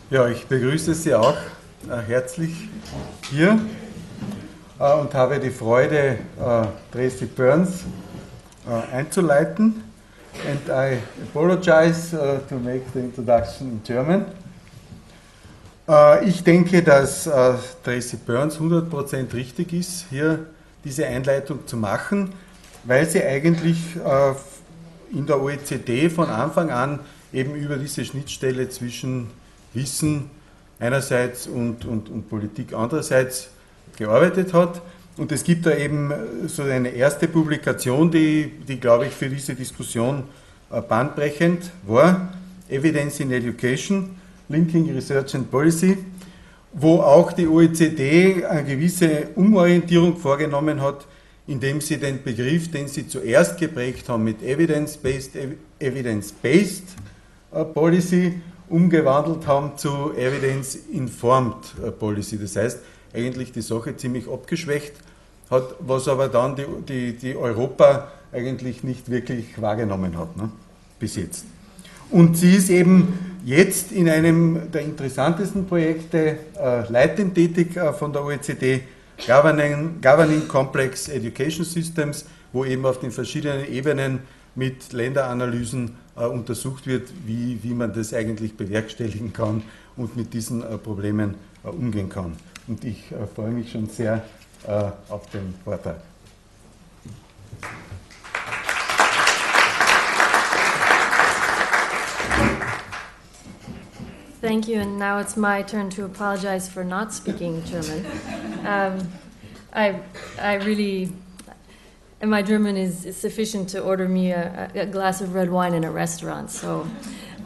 Ja, ich begrüße Sie auch herzlich hier und habe die Freude, Tracey Burns einzuleiten. And I apologize to make the introduction in German. Ich denke, dass Tracey Burns 100% richtig ist, hier diese Einleitung zu machen, weil sie eigentlich in der OECD von Anfang an eben über diese Schnittstelle zwischen Wissen einerseits und Politik andererseits gearbeitet hat. Und es gibt da eben so eine erste Publikation, die glaube ich, für diese Diskussion bahnbrechend war, Evidence in Education, Linking Research and Policy, wo auch die OECD eine gewisse Umorientierung vorgenommen hat, indem sie den Begriff, den sie zuerst geprägt haben mit Evidence-Based Policy, umgewandelt haben zu Evidence-Informed Policy. Das heißt, eigentlich die Sache ziemlich abgeschwächt hat, was aber dann die Europa eigentlich nicht wirklich wahrgenommen hat, ne, bis jetzt. Und sie ist eben jetzt in einem der interessantesten Projekte leitend tätig von der OECD, Governing Complex Education Systems, wo eben auf den verschiedenen Ebenen mit Länderanalysen untersucht wird, wie man das eigentlich bewerkstelligen kann und mit diesen Problemen umgehen kann. Und ich freue mich schon sehr auf den Vortrag. Thank you, and now it's my turn to apologize for not speaking German. I really, and my German is sufficient to order me a glass of red wine in a restaurant, so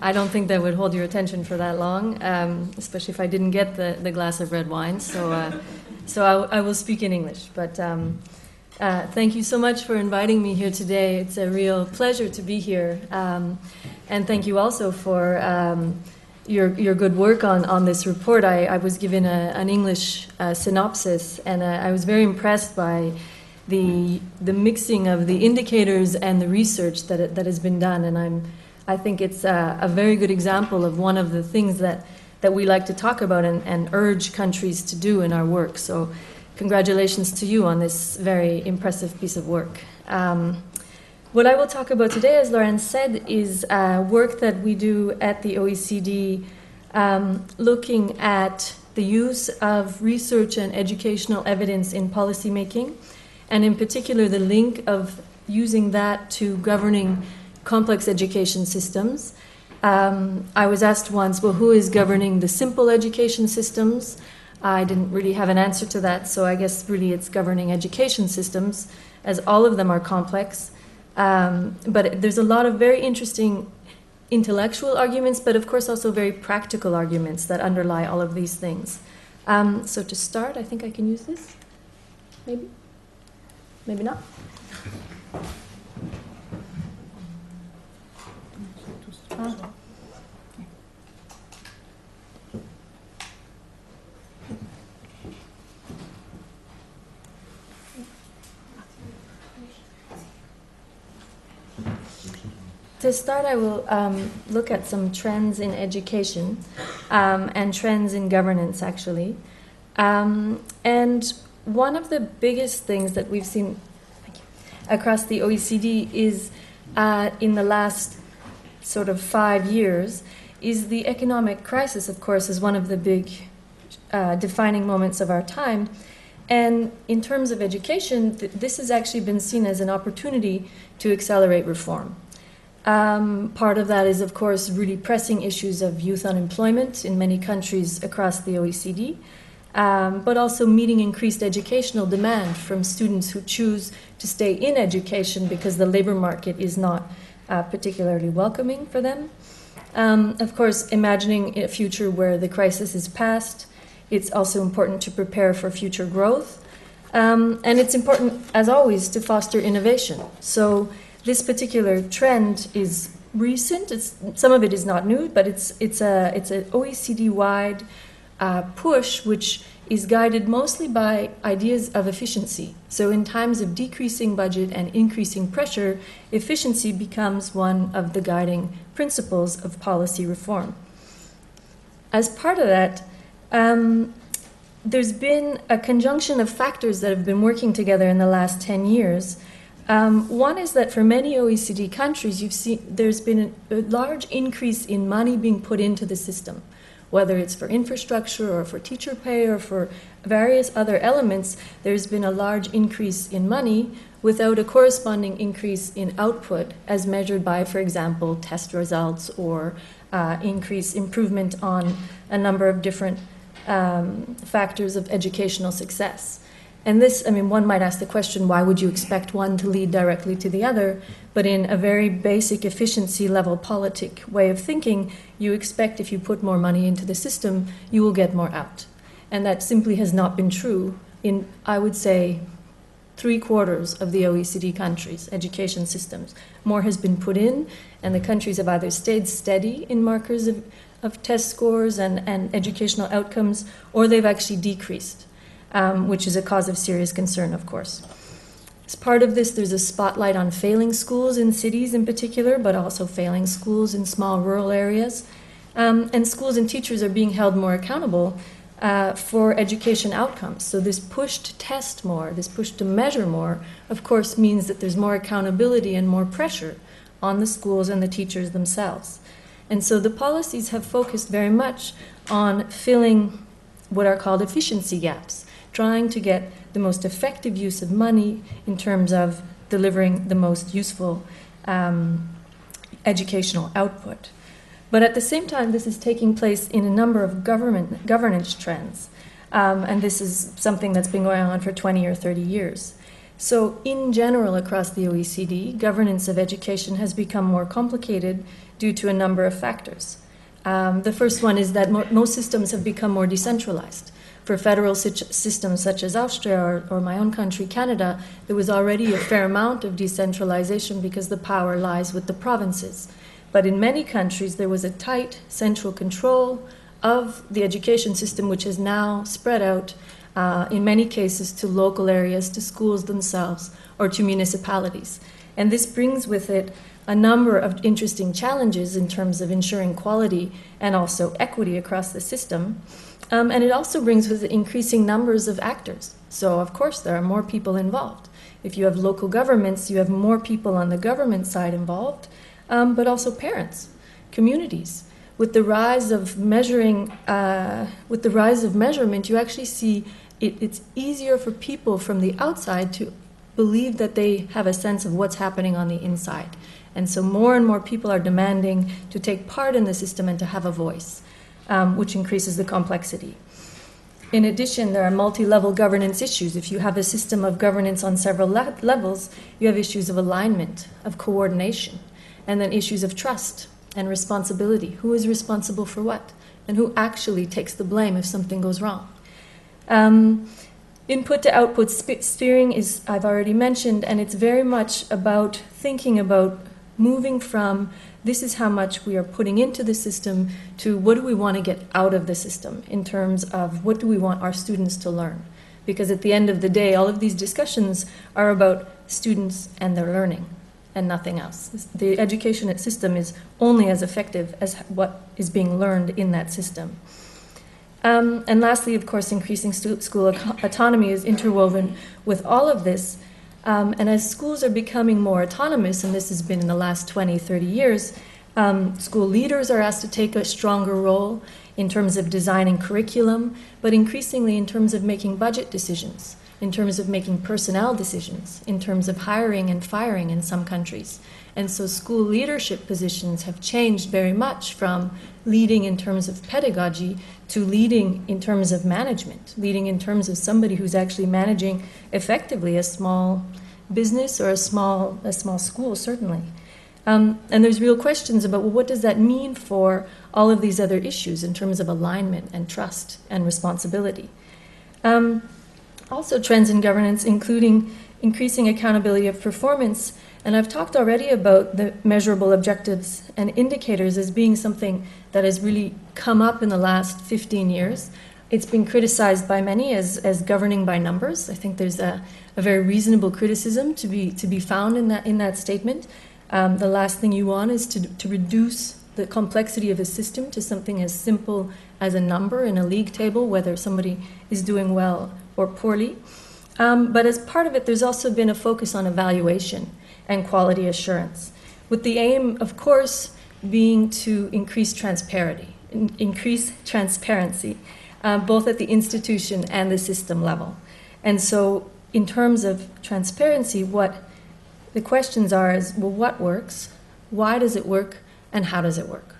I don't think that would hold your attention for that long, especially if I didn't get the glass of red wine, so I will speak in English. But thank you so much for inviting me here today. It's a real pleasure to be here, and thank you also for your good work on this report. I was given an English synopsis, and I was very impressed by the mixing of the indicators and the research that has been done, and I think it's a very good example of one of the things that we like to talk about and urge countries to do in our work. So congratulations to you on this very impressive piece of work. What I will talk about today, as Lauren said, is work that we do at the OECD looking at the use of research and educational evidence in policymaking, and in particular the link of using that to governing complex education systems. I was asked once, well, who is governing the simple education systems? I didn't really have an answer to that, so I guess really it's governing education systems, as all of them are complex. But there's a lot of very interesting intellectual arguments, but of course also very practical arguments that underlie all of these things. So to start, I think I can use this. Maybe? Maybe not. To start, I will look at some trends in education and trends in governance, actually. And one of the biggest things that we've seen across the OECD is in the last sort of 5 years is the economic crisis, of course, is one of the big defining moments of our time. And in terms of education, this has actually been seen as an opportunity to accelerate reform. Part of that is, of course, really pressing issues of youth unemployment in many countries across the OECD, but also meeting increased educational demand from students who choose to stay in education because the labor market is not particularly welcoming for them. Of course, imagining a future where the crisis is past, it's also important to prepare for future growth. And it's important, as always, to foster innovation. So this particular trend is recent. Some of it is not new, but it's an OECD-wide push, which is guided mostly by ideas of efficiency. So in times of decreasing budget and increasing pressure, efficiency becomes one of the guiding principles of policy reform. as part of that, there's been a conjunction of factors that have been working together in the last 10 years. One is that for many OECD countries, you've seen there's been a large increase in money being put into the system, whether it's for infrastructure or for teacher pay or for various other elements. There's been a large increase in money without a corresponding increase in output as measured by, for example, test results or improvement on a number of different factors of educational success. And this, I mean, one might ask the question, why would you expect one to lead directly to the other? But in a very basic efficiency level politic way of thinking, you expect if you put more money into the system, you will get more out. And that simply has not been true in, I would say, 3/4 of the OECD countries' education systems. More has been put in, and the countries have either stayed steady in markers of test scores and educational outcomes, or they've actually decreased. Which is a cause of serious concern, of course. As part of this, there's a spotlight on failing schools in cities in particular, but also failing schools in small rural areas. And schools and teachers are being held more accountable for education outcomes. So this push to test more, this push to measure more, of course, means that there's more accountability and more pressure on the schools and the teachers themselves. And so the policies have focused very much on filling what are called efficiency gaps, trying to get the most effective use of money in terms of delivering the most useful educational output. But at the same time, this is taking place in a number of governance trends. And this is something that's been going on for 20 or 30 years. So in general, across the OECD, governance of education has become more complicated due to a number of factors. The first one is that most systems have become more decentralized. For federal systems such as Austria or my own country, Canada, there was already a fair amount of decentralization because the power lies with the provinces. But in many countries, there was a tight central control of the education system, which has now spread out, in many cases, to local areas, to schools themselves, or to municipalities. And this brings with it a number of interesting challenges in terms of ensuring quality and also equity across the system. And it also brings with it increasing numbers of actors. So, of course, there are more people involved. If you have local governments, you have more people on the government side involved, but also parents, communities. With the rise of measuring, measurement, you actually see it's easier for people from the outside to believe that they have a sense of what's happening on the inside. And so more and more people are demanding to take part in the system and to have a voice, which increases the complexity. In addition, there are multi-level governance issues. If you have a system of governance on several levels, you have issues of alignment, of coordination, and then issues of trust and responsibility. Who is responsible for what? And who actually takes the blame if something goes wrong? Input to output steering is, I've already mentioned, and it's very much about thinking about moving from this is how much we are putting into the system to what do we want to get out of the system in terms of what do we want our students to learn. Because at the end of the day, all of these discussions are about students and their learning and nothing else. The education system is only as effective as what is being learned in that system. And lastly, of course, increasing school autonomy is interwoven with all of this. And as schools are becoming more autonomous, and this has been in the last 20, 30 years, school leaders are asked to take a stronger role in terms of designing curriculum, but increasingly in terms of making budget decisions, in terms of making personnel decisions, in terms of hiring and firing in some countries. And so school leadership positions have changed very much from leading in terms of pedagogy to leading in terms of management, leading in terms of somebody who's actually managing effectively a small business or a small school, certainly. And there's real questions about, well, what does that mean for all of these other issues in terms of alignment and trust and responsibility? Also trends in governance, including increasing accountability of performance. And I've talked already about the measurable objectives and indicators as being something that has really come up in the last 15 years. It's been criticized by many as governing by numbers. I think there's a very reasonable criticism to be found in that statement. The last thing you want is to reduce the complexity of a system to something as simple as a number in a league table, whether somebody is doing well or poorly. But as part of it, there's also been a focus on evaluation and quality assurance, with the aim, of course, being to increase transparency, both at the institution and the system level. And so in terms of transparency, what the questions are is, well, what works? Why does it work? And how does it work?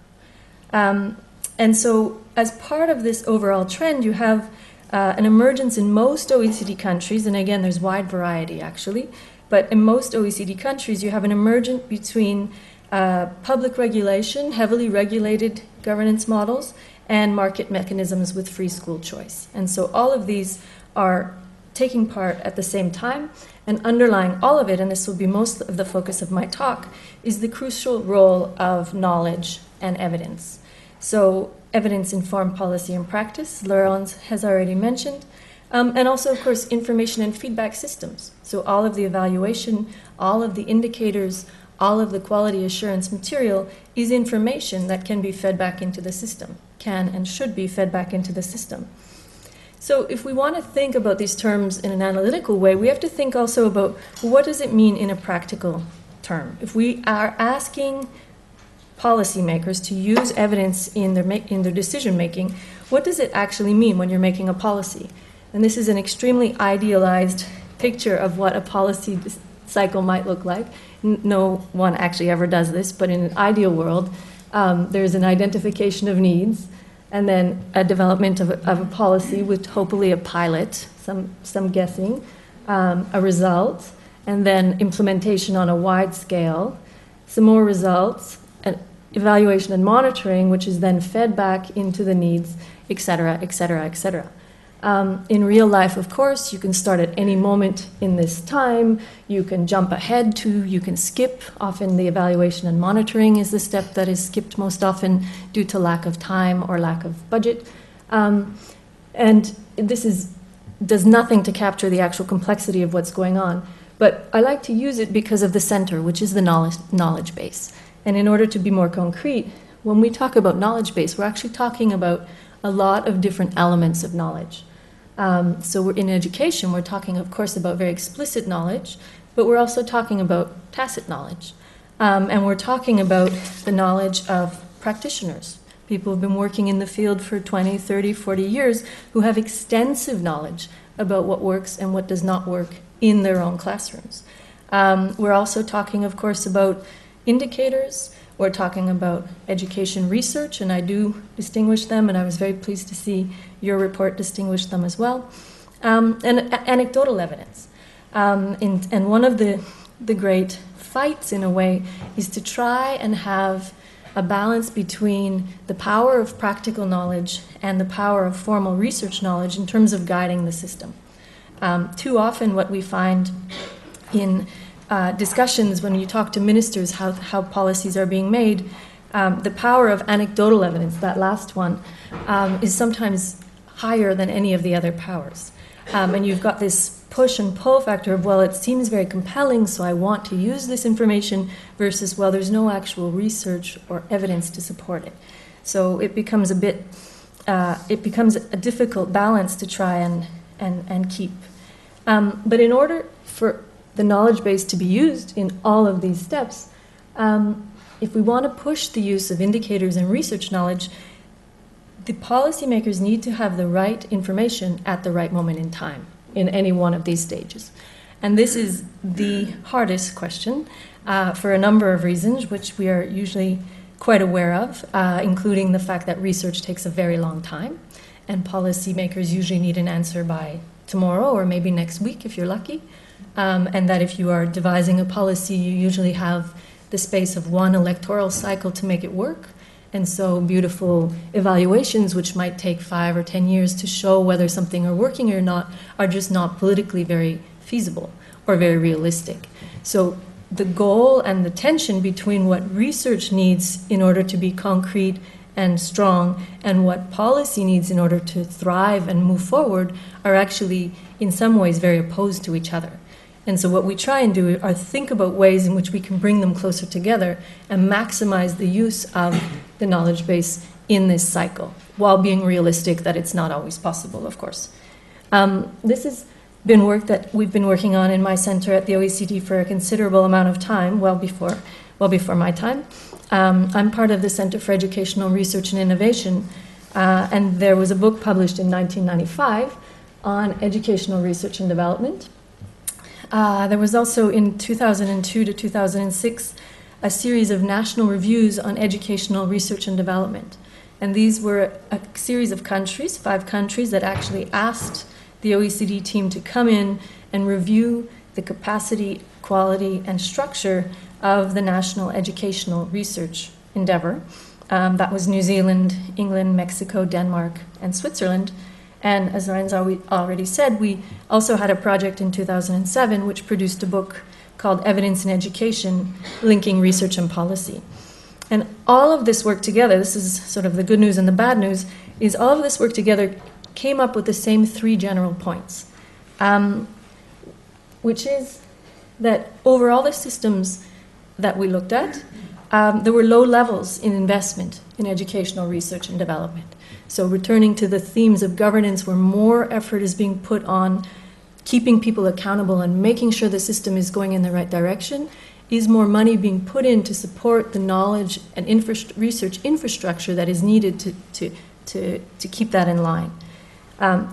And so as part of this overall trend, you have an emergence in most OECD countries, and again, there's wide variety actually, but in most OECD countries, you have an emergence between public regulation, heavily regulated governance models, and market mechanisms with free school choice. And so all of these are taking part at the same time, and underlying all of it, and this will be most of the focus of my talk, is the crucial role of knowledge and evidence. So evidence-informed policy and practice, Laurence has already mentioned, and also, of course, information and feedback systems. So all of the evaluation, all of the indicators, all of the quality assurance material is information that can be fed back into the system, can and should be fed back into the system. So if we want to think about these terms in an analytical way, we have to think also about, well, what does it mean in a practical term? If we are asking policymakers to use evidence in their decision-making, what does it actually mean when you're making a policy? And this is an extremely idealized picture of what a policy cycle might look like. No one actually ever does this, but in an ideal world, there's an identification of needs, and then a development of a policy with hopefully a pilot, some guessing, a result, and then implementation on a wide scale, some more results, and evaluation and monitoring, which is then fed back into the needs, et cetera, et cetera, et cetera. In real life, of course, you can start at any moment in this time, you can jump ahead to, you can skip. Often the evaluation and monitoring is the step that is skipped most often due to lack of time or lack of budget. And this does nothing to capture the actual complexity of what's going on. But I like to use it because of the center, which is the knowledge base. And in order to be more concrete, when we talk about knowledge base, we're actually talking about a lot of different elements of knowledge. So in education, we're talking, of course, about very explicit knowledge, but we're also talking about tacit knowledge. And we're talking about the knowledge of practitioners, people who've been working in the field for 20, 30, 40 years, who have extensive knowledge about what works and what does not work in their own classrooms. We're also talking, of course, about indicators. We're talking about education research, and I do distinguish them, and I was very pleased to see your report distinguish them as well. And anecdotal evidence. And one of the great fights, in a way, is to try and have a balance between the power of practical knowledge and the power of formal research knowledge in terms of guiding the system. Too often what we find in discussions when you talk to ministers how policies are being made, the power of anecdotal evidence, that last one, is sometimes higher than any of the other powers. And you've got this push and pull factor of, well, it seems very compelling, so I want to use this information, versus, well, there's no actual research or evidence to support it. So it becomes a difficult balance to try and keep. But in order for the knowledge base to be used in all of these steps, if we want to push the use of indicators and research knowledge, the policymakers need to have the right information at the right moment in time in any one of these stages. And this is the hardest question for a number of reasons, which we are usually quite aware of, including the fact that research takes a very long time, and policymakers usually need an answer by tomorrow or maybe next week if you're lucky. And that if you are devising a policy, you usually have the space of one electoral cycle to make it work. And so beautiful evaluations, which might take 5 or 10 years to show whether something are working or not, are just not politically very feasible or very realistic. So the goal and the tension between what research needs in order to be concrete and strong and what policy needs in order to thrive and move forward are actually in some ways very opposed to each other. And so what we try and do are think about ways in which we can bring them closer together and maximize the use of the knowledge base in this cycle, while being realistic that it's not always possible, of course. This has been work that we've been working on in my center at the OECD for a considerable amount of time, well before my time. I'm part of the Center for Educational Research and Innovation, and there was a book published in 1995 on educational research and development. There was also in 2002 to 2006 a series of national reviews on educational research and development. And these were a series of countries, 5 countries, that actually asked the OECD team to come in and review the capacity, quality, and structure of the national educational research endeavor. That was New Zealand, England, Mexico, Denmark, and Switzerland. And as Ryan's already said, we also had a project in 2007 which produced a book called Evidence in Education, Linking Research and Policy. And all of this work together, this is sort of the good news and the bad news, is all of this work together came up with the same 3 general points, which is that over all the systems that we looked at, there were low levels in investment in educational research and development. So returning to the themes of governance, where more effort is being put on keeping people accountable and making sure the system is going in the right direction, is more money being put in to support the knowledge and research infrastructure that is needed to keep that in line.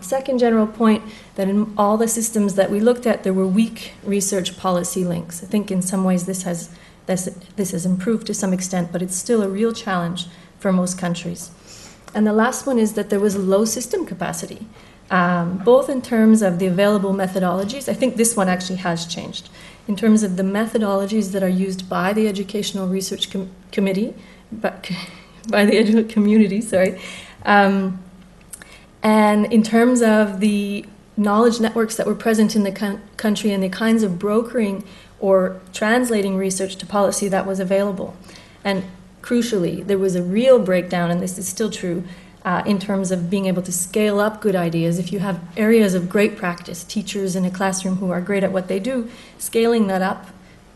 Second general point, that in all the systems that we looked at, there were weak research policy links. I think in some ways this has improved to some extent, but it's still a real challenge for most countries. And the last one is that there was low system capacity, both in terms of the available methodologies. I think this one actually has changed. In terms of the methodologies that are used by the Educational Research Committee, by the community, sorry, and in terms of the knowledge networks that were present in the country and the kinds of brokering or translating research to policy that was available. And crucially, there was a real breakdown, and this is still true, in terms of being able to scale up good ideas. If you have areas of great practice, teachers in a classroom who are great at what they do, scaling that up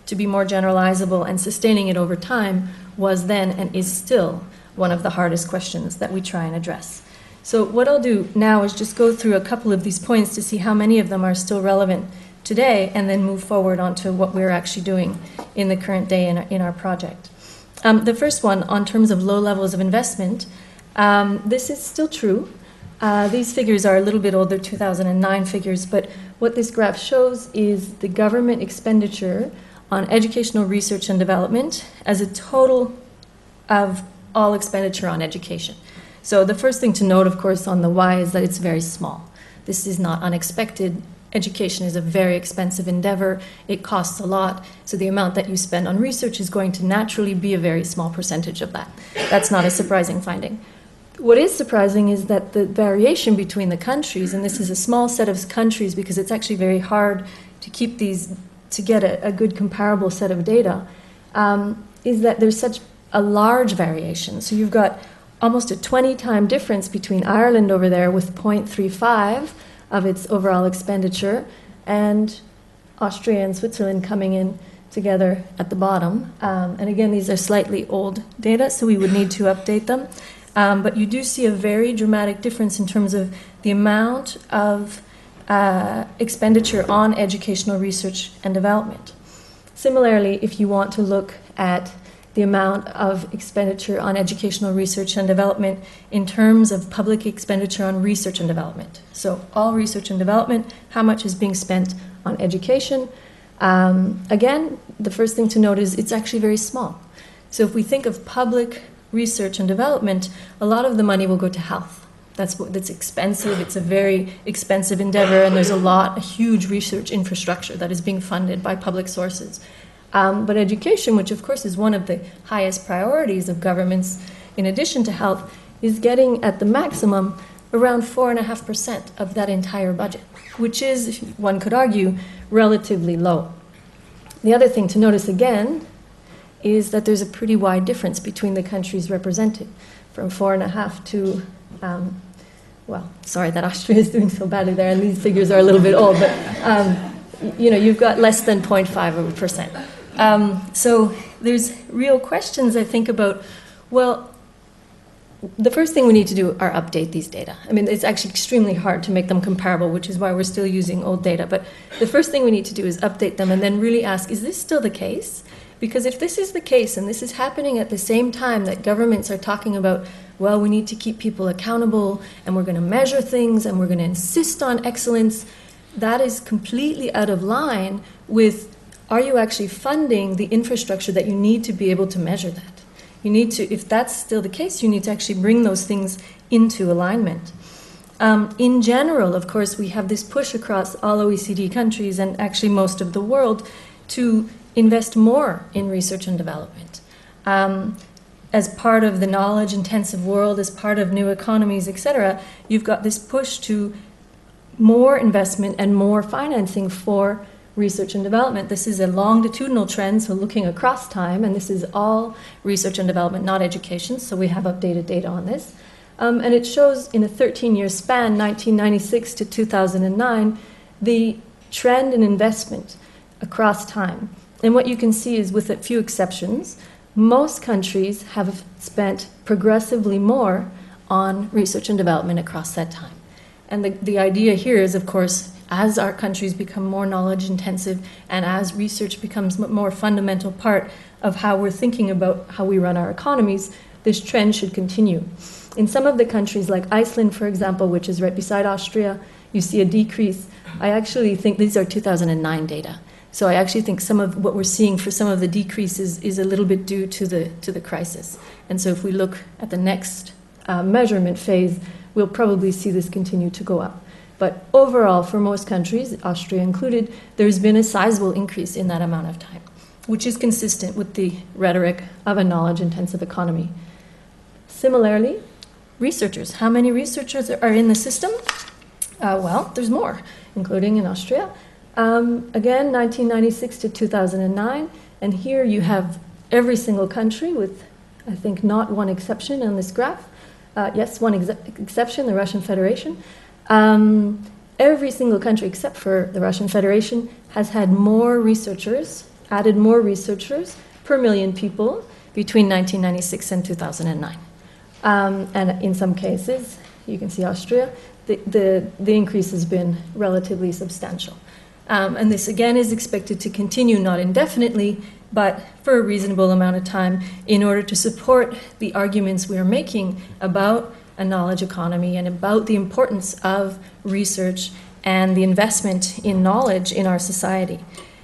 to be more generalizable and sustaining it over time was then and is still one of the hardest questions that we try and address. So what I'll do now is just go through a couple of these points to see how many of them are still relevant today, and then move forward onto what we're actually doing in the current day in our project. The first one, on terms of low levels of investment, this is still true. These figures are a little bit older, 2009 figures, but what this graph shows is the government expenditure on educational research and development as a total of all expenditure on education. So the first thing to note, of course, on the Y is that it's very small. This is not unexpected. Education is a very expensive endeavor. It costs a lot. So the amount that you spend on research is going to naturally be a very small percentage of that. That's not a surprising finding. What is surprising is that the variation between the countries, and this is a small set of countries because it's actually very hard to keep these, to get a good comparable set of data, is that there's such a large variation. So you've got almost a 20-time difference between Ireland over there with 0.35 of its overall expenditure, and Austria and Switzerland coming in together at the bottom. And again, these are slightly old data, so we would need to update them. But you do see a very dramatic difference in terms of the amount of expenditure on educational research and development. Similarly, if you want to look at the amount of expenditure on educational research and development in terms of public expenditure on research and development. So all research and development, how much is being spent on education? Again, the first thing to note is it's actually very small. So if we think of public research and development, a lot of the money will go to health. That's expensive. It's a very expensive endeavor, and there's a huge research infrastructure that is being funded by public sources. But education, which of course is one of the highest priorities of governments, in addition to health, is getting at the maximum around 4.5% of that entire budget, which is, one could argue, relatively low. The other thing to notice again is that there's a pretty wide difference between the countries represented, from 4.5 to, well, sorry that Austria is doing so badly there, and these figures are a little bit old, but you've got less than 0.5%. So there's real questions, I think, about, well, the first thing we need to do are update these data. I mean, it's actually extremely hard to make them comparable, which is why we're still using old data. But the first thing we need to do is update them and then really ask, is this still the case? Because if this is the case, and this is happening at the same time that governments are talking about, well, we need to keep people accountable, and we're going to measure things, and we're going to insist on excellence, that is completely out of line with, are you actually funding the infrastructure that you need to be able to measure that? You need to, if that's still the case, you need to actually bring those things into alignment. In general, of course, we have this push across all OECD countries and actually most of the world to invest more in research and development. As part of the knowledge-intensive world, as part of new economies, etc., you've got this push to more investment and more financing for research and development. This is a longitudinal trend, so looking across time, and this is all research and development, not education, so we have updated data on this. And it shows in a 13-year span, 1996 to 2009, the trend in investment across time. And what you can see is, with a few exceptions, most countries have spent progressively more on research and development across that time. And the idea here is, of course, as our countries become more knowledge intensive and as research becomes a more fundamental part of how we're thinking about how we run our economies, this trend should continue. In some of the countries, like Iceland, for example, which is right beside Austria, you see a decrease. I actually think these are 2009 data. So I actually think some of what we're seeing for some of the decreases is a little bit due to the crisis. And so if we look at the next measurement phase, we'll probably see this continue to go up. But overall, for most countries, Austria included, there's been a sizable increase in that amount of time, which is consistent with the rhetoric of a knowledge-intensive economy. Similarly, researchers. How many researchers are in the system? Well, there's more, including in Austria. Again, 1996 to 2009, and here you have every single country with, I think, not one exception on this graph. Yes, one exception, the Russian Federation. Every single country except for the Russian Federation has had more researchers, added more researchers per million people between 1996 and 2009. And in some cases, you can see Austria, the increase has been relatively substantial. And this again is expected to continue, not indefinitely, but for a reasonable amount of time, in order to support the arguments we are making about a knowledge economy and about the importance of research and the investment in knowledge in our society.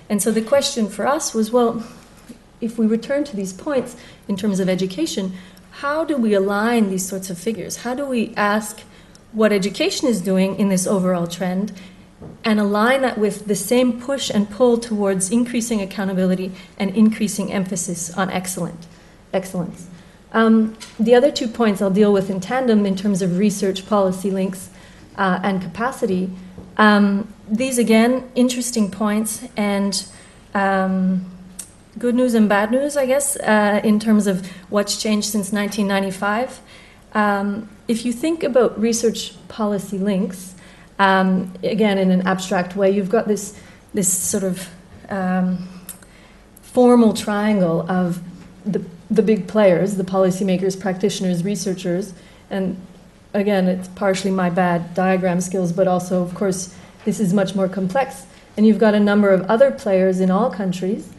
And so the question for us was, well, if we return to these points in terms of education, how do we align these sorts of figures? How do we ask what education is doing in this overall trend and align that with the same push and pull towards increasing accountability and increasing emphasis on excellence? The other 2 points I'll deal with in tandem in terms of research policy links and capacity. These, again, interesting points and good news and bad news, I guess, in terms of what's changed since 1995. If you think about research policy links, again, in an abstract way, you've got this sort of formal triangle of the big players, the policymakers, practitioners, researchers, and again, it's partially my bad diagram skills, but also, of course, this is much more complex. And you've got a number of other players in all countries,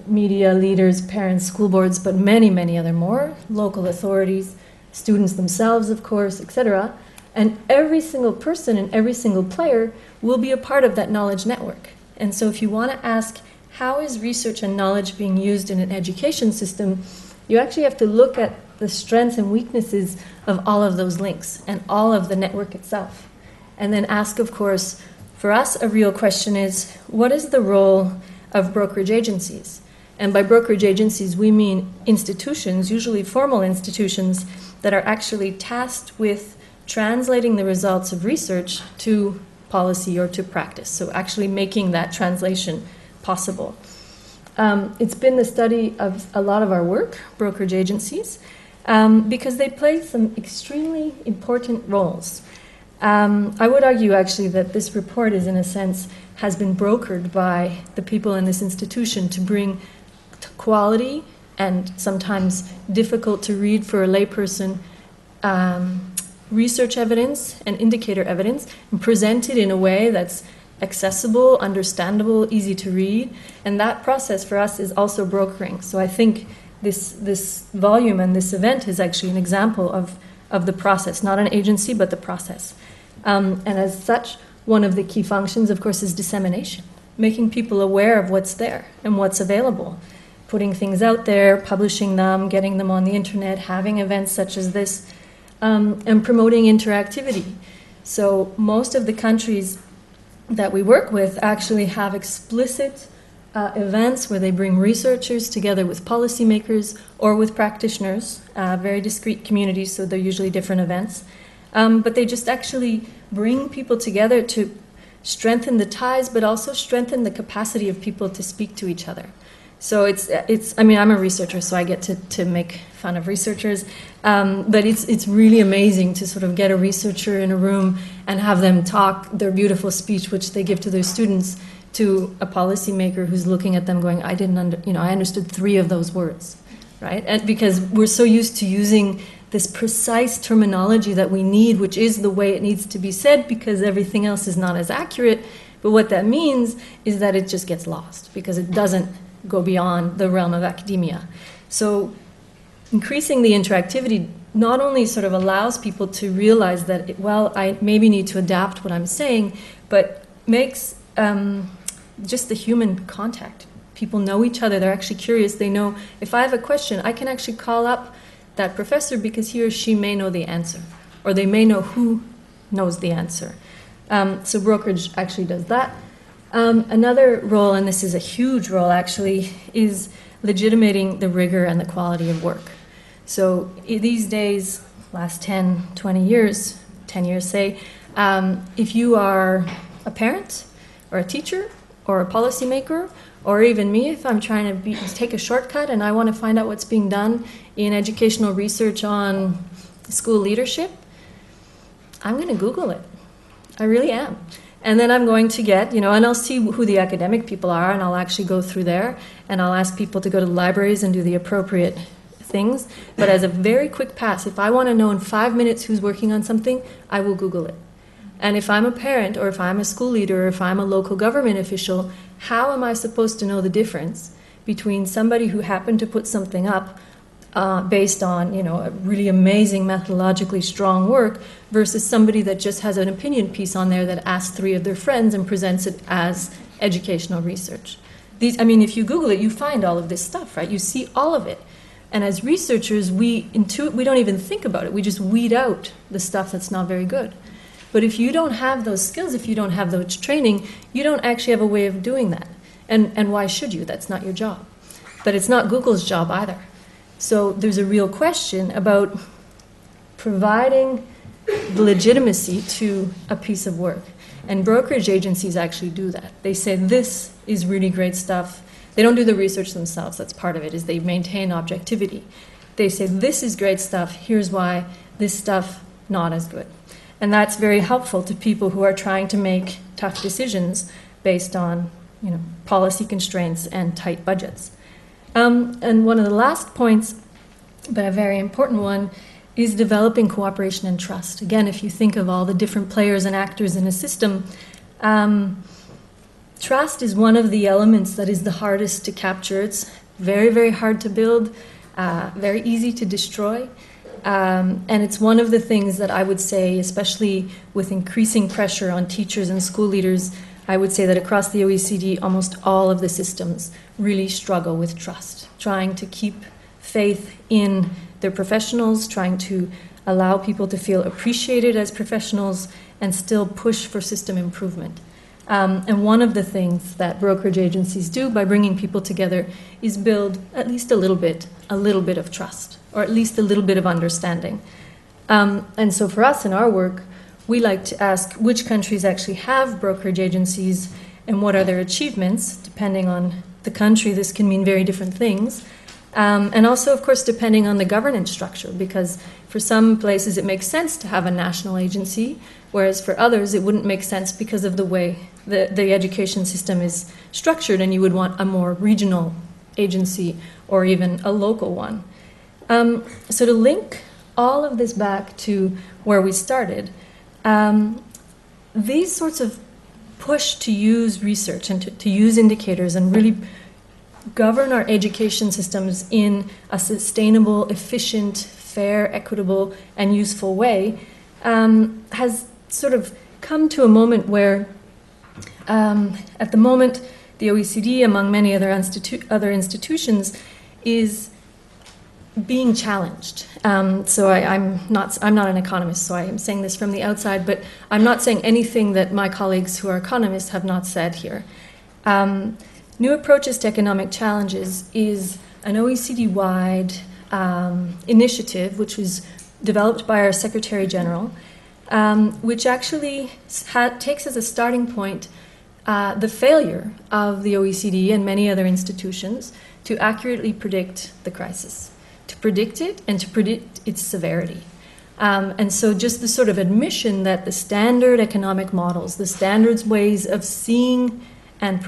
media, leaders, parents, school boards, but many, many other more, local authorities, students themselves, of course, etc. And every single person and every single player will be a part of that knowledge network. And so if you want to ask, how is research and knowledge being used in an education system, you actually have to look at the strengths and weaknesses of all of those links and all of the network itself. And then ask, of course, for us, a real question is, what is the role of brokerage agencies? And by brokerage agencies, we mean institutions, usually formal institutions, that are actually tasked with translating the results of research to policy or to practice. So actually making that translation possible. It's been the study of a lot of our work, brokerage agencies, because they play some extremely important roles. I would argue actually that this report is, in a sense, has been brokered by the people in this institution to bring quality, and sometimes difficult to read for a layperson research evidence and indicator evidence and present it in a way that's accessible, understandable, easy to read. And that process for us is also brokering. So I think this volume and this event is actually an example of the process, not an agency, but the process. And as such, one of the key functions, of course, is dissemination, making people aware of what's there and what's available, putting things out there, publishing them, getting them on the internet, having events such as this, and promoting interactivity. So most of the countries that we work with actually have explicit events where they bring researchers together with policymakers or with practitioners, very discrete communities, so they're usually different events. But they just actually bring people together to strengthen the ties, but also strengthen the capacity of people to speak to each other. So I mean, I'm a researcher, so I get to make fun of researchers, but it's really amazing to sort of get a researcher in a room and have them talk their beautiful speech, which they give to their students, to a policymaker who's looking at them going, I understood 3 of those words, right? And because we're so used to using this precise terminology that we need, which is the way it needs to be said, because everything else is not as accurate. But what that means is that it just gets lost because it doesn't go beyond the realm of academia. So increasing the interactivity not only sort of allows people to realize that, I maybe need to adapt what I'm saying, but makes just the human contact. People know each other. They're actually curious. They know if I have a question, I can actually call up that professor because he or she may know the answer, or they may know who knows the answer. So brokerage actually does that. Another role, and this is a huge role actually, is legitimating the rigor and the quality of work. So these days, last 10, 20 years, 10 years say, if you are a parent or a teacher or a policymaker, or even me, if I'm trying to take a shortcut and I want to find out what's being done in educational research on school leadership, I'm going to Google it. I really am. And then I'm going to get, and I'll see who the academic people are, and I'll actually go through there, and I'll ask people to go to the libraries and do the appropriate things. But as a very quick pass, if I want to know in 5 minutes who's working on something, I will Google it. And if I'm a parent, or if I'm a school leader, or if I'm a local government official, how am I supposed to know the difference between somebody who happened to put something up based on, a really amazing methodologically strong work versus somebody that just has an opinion piece on there that asks 3 of their friends and presents it as educational research? If you Google it, you find all of this stuff, right? You see all of it. And as researchers, we don't even think about it. We just weed out the stuff that's not very good. But if you don't have those skills, if you don't have those training, you don't actually have a way of doing that. And why should you? That's not your job. But it's not Google's job either. So there's a real question about providing the legitimacy to a piece of work. And brokerage agencies actually do that. They say, this is really great stuff. They don't do the research themselves. That's part of it, is they maintain objectivity. They say, this is great stuff. Here's why. This stuff, not as good. And that's very helpful to people who are trying to make tough decisions based on, policy constraints and tight budgets. And one of the last points, but a very important one, is developing cooperation and trust. Again, if you think of all the different players and actors in a system, trust is one of the elements that is the hardest to capture. It's very, very hard to build, very easy to destroy. And it's one of the things that I would say, especially with increasing pressure on teachers and school leaders, I would say that across the OECD, almost all of the systems really struggle with trust, trying to keep faith in their professionals, trying to allow people to feel appreciated as professionals, and still push for system improvement. And one of the things that brokerage agencies do by bringing people together is build at least a little bit of trust, or at least a little bit of understanding. And so for us in our work, we like to ask which countries actually have brokerage agencies and what are their achievements. Depending on the country, this can mean very different things. And also, of course, depending on the governance structure, because for some places it makes sense to have a national agency, whereas for others it wouldn't make sense because of the way the education system is structured, and you would want a more regional agency or even a local one. So to link all of this back to where we started, these sorts of push to use research and to use indicators and really govern our education systems in a sustainable, efficient, fair, equitable, and useful way has sort of come to a moment where, at the moment, the OECD, among many other institutions, is being challenged. So I'm not an economist, so I am saying this from the outside, but I'm not saying anything that my colleagues who are economists have not said here. New Approaches to Economic Challenges is an OECD-wide initiative which was developed by our Secretary General, which actually takes as a starting point the failure of the OECD and many other institutions to accurately predict the crisis, to predict it and to predict its severity. And so just the sort of admission that the standard economic models, the standards ways of seeing and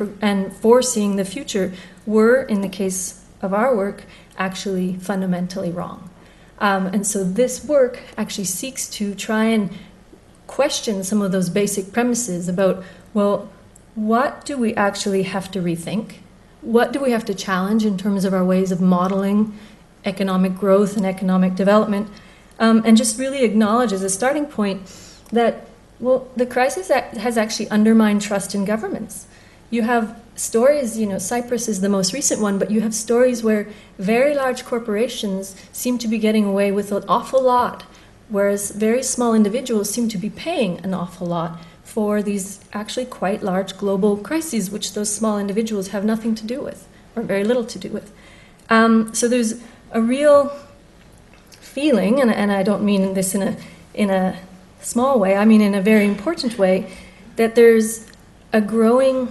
foreseeing the future were, in the case of our work, actually fundamentally wrong. And so this work actually seeks to try and question some of those basic premises about, well, what do we actually have to rethink? What do we have to challenge in terms of our ways of modeling economic growth and economic development? And just really acknowledge as a starting point that, well, the crisis has actually undermined trust in governments. You have stories, Cyprus is the most recent one, but you have stories where very large corporations seem to be getting away with an awful lot, whereas very small individuals seem to be paying an awful lot for these actually quite large global crises, which those small individuals have nothing to do with, or very little to do with. So there's a real feeling, and I don't mean this in a small way, I mean in a very important way, that there's a growing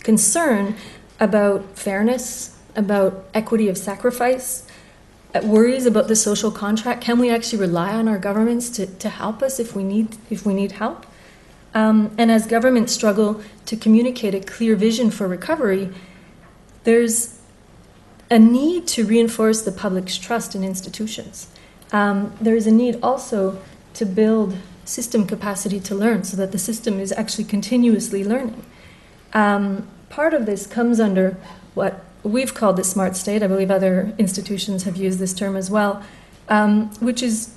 concern about fairness, about equity of sacrifice, worries about the social contract. Can we actually rely on our governments to help us if we need help? And as governments struggle to communicate a clear vision for recovery, there's a need to reinforce the public's trust in institutions. There's a need also to build system capacity to learn so that the system is actually continuously learning. Part of this comes under what we've called the smart state. I believe other institutions have used this term as well, which is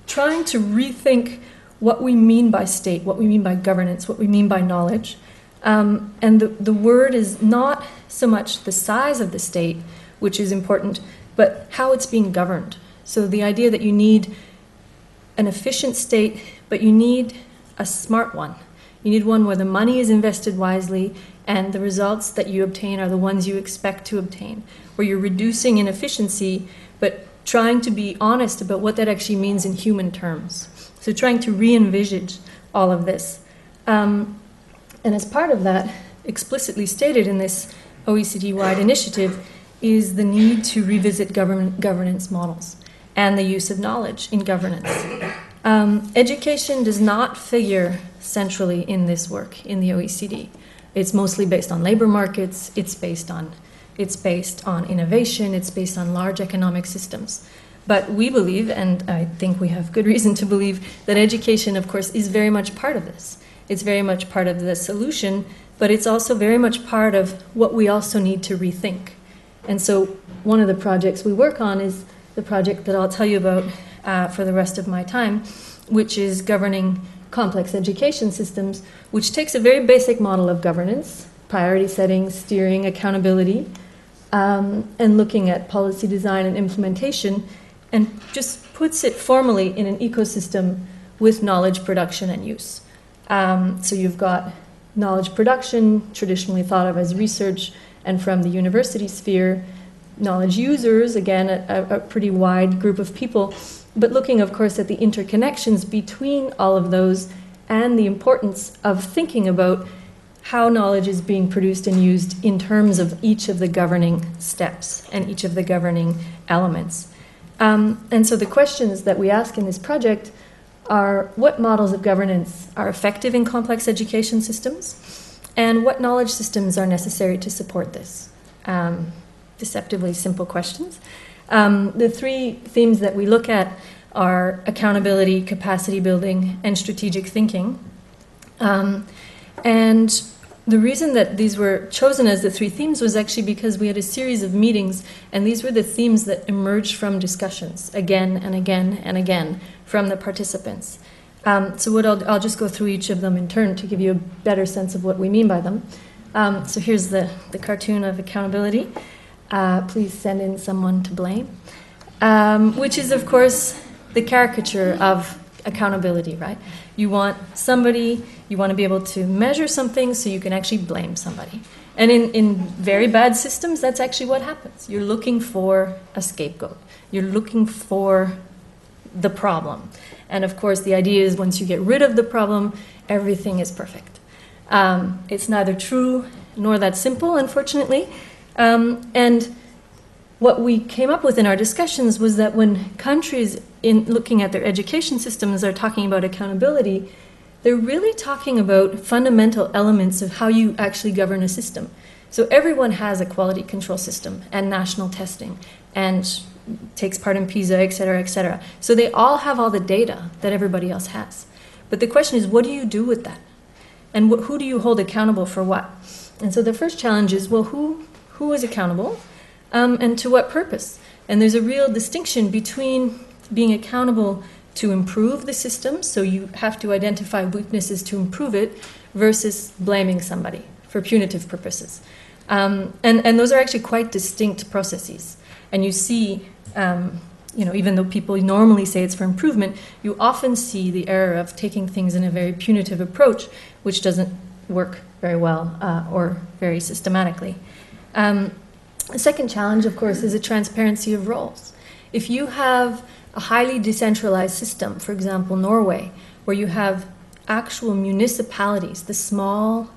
trying to rethink what we mean by state, what we mean by governance, what we mean by knowledge. And the word is not so much the size of the state, which is important, but how it's being governed. So the idea that you need an efficient state, but you need a smart one. You need one where the money is invested wisely and the results that you obtain are the ones you expect to obtain, where you're reducing inefficiency, but trying to be honest about what that actually means in human terms. So trying to re-envisage all of this. And as part of that, explicitly stated in this OECD-wide initiative, is the need to revisit governance models and the use of knowledge in governance. Education does not figure centrally in this work in the OECD. It's mostly based on labor markets, it's based on innovation, it's based on large economic systems. But we believe, and I think we have good reason to believe, that education, of course, is very much part of this. It's very much part of the solution, but it's also very much part of what we also need to rethink. And so one of the projects we work on is the project that I'll tell you about for the rest of my time, which is governing complex education systems, which takes a very basic model of governance, priority setting, steering, accountability, and looking at policy design and implementation, and just puts it formally in an ecosystem with knowledge production and use. So you've got knowledge production, traditionally thought of as research, and from the university sphere, knowledge users, again, a pretty wide group of people, but looking, of course, at the interconnections between all of those and the importance of thinking about how knowledge is being produced and used in terms of each of the governing steps and each of the governing elements. And so the questions that we ask in this project are what models of governance are effective in complex education systems and what knowledge systems are necessary to support this. deceptively simple questions. The three themes that we look at are accountability, capacity building, and strategic thinking. And the reason that these were chosen as the three themes was actually because we had a series of meetings, and these were the themes that emerged from discussions again and again and again from the participants. So what I'll just go through each of them in turn to give you a better sense of what we mean by them. So here's the cartoon of accountability. Please send in someone to blame, which is, of course, the caricature of accountability, right? You want somebody, you want to be able to measure something so you can actually blame somebody. And in very bad systems, that's actually what happens. You're looking for a scapegoat. You're looking for the problem. And of course, the idea is once you get rid of the problem, everything is perfect. It's neither true nor that simple, unfortunately. And what we came up with in our discussions was that when countries, in looking at their education systems, are talking about accountability, they're really talking about fundamental elements of how you actually govern a system. So everyone has a quality control system and national testing and takes part in PISA, et cetera, et cetera. So they all have all the data that everybody else has. But the question is, what do you do with that? And who do you hold accountable for what? And so the first challenge is, well, who is accountable and to what purpose? And there's a real distinction between being accountable to improve the system, so you have to identify weaknesses to improve it, versus blaming somebody for punitive purposes. And those are actually quite distinct processes. And you see, even though people normally say it's for improvement, you often see the error of taking things in a very punitive approach, which doesn't work very well or very systematically. The second challenge, of course, is a transparency of roles. If you have a highly decentralized system, for example, Norway, where you have actual municipalities, the small,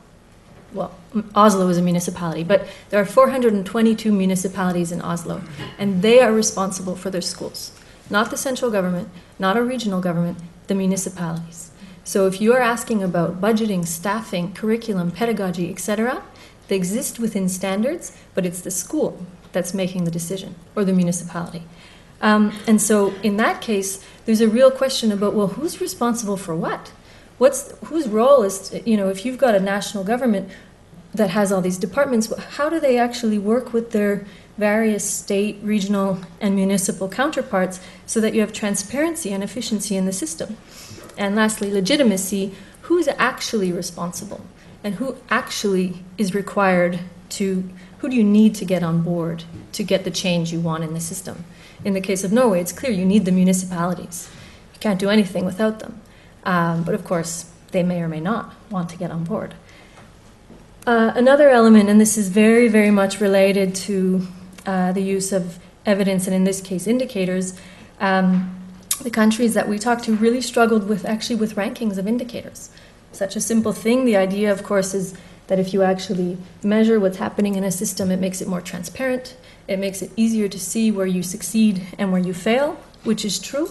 well, Oslo is a municipality, but there are 422 municipalities in Oslo, and they are responsible for their schools. Not the central government, not a regional government, the municipalities. So if you are asking about budgeting, staffing, curriculum, pedagogy, etc., they exist within standards, but it's the school that's making the decision, or the municipality. And so in that case, there's a real question about, well, who's responsible for what? Whose role is, if you've got a national government that has all these departments, how do they actually work with their various state, regional, and municipal counterparts so that you have transparency and efficiency in the system? And lastly, legitimacy, who's actually responsible? And who actually is required to, who do you need to get on board to get the change you want in the system? In the case of Norway, it's clear you need the municipalities. You can't do anything without them. But of course, they may or may not want to get on board. Another element, and this is very, very much related to the use of evidence, and in this case, indicators, the countries that we talked to really struggled with rankings of indicators. Such a simple thing. The idea, of course, is that if you actually measure what's happening in a system, it makes it more transparent. It makes it easier to see where you succeed and where you fail, which is true.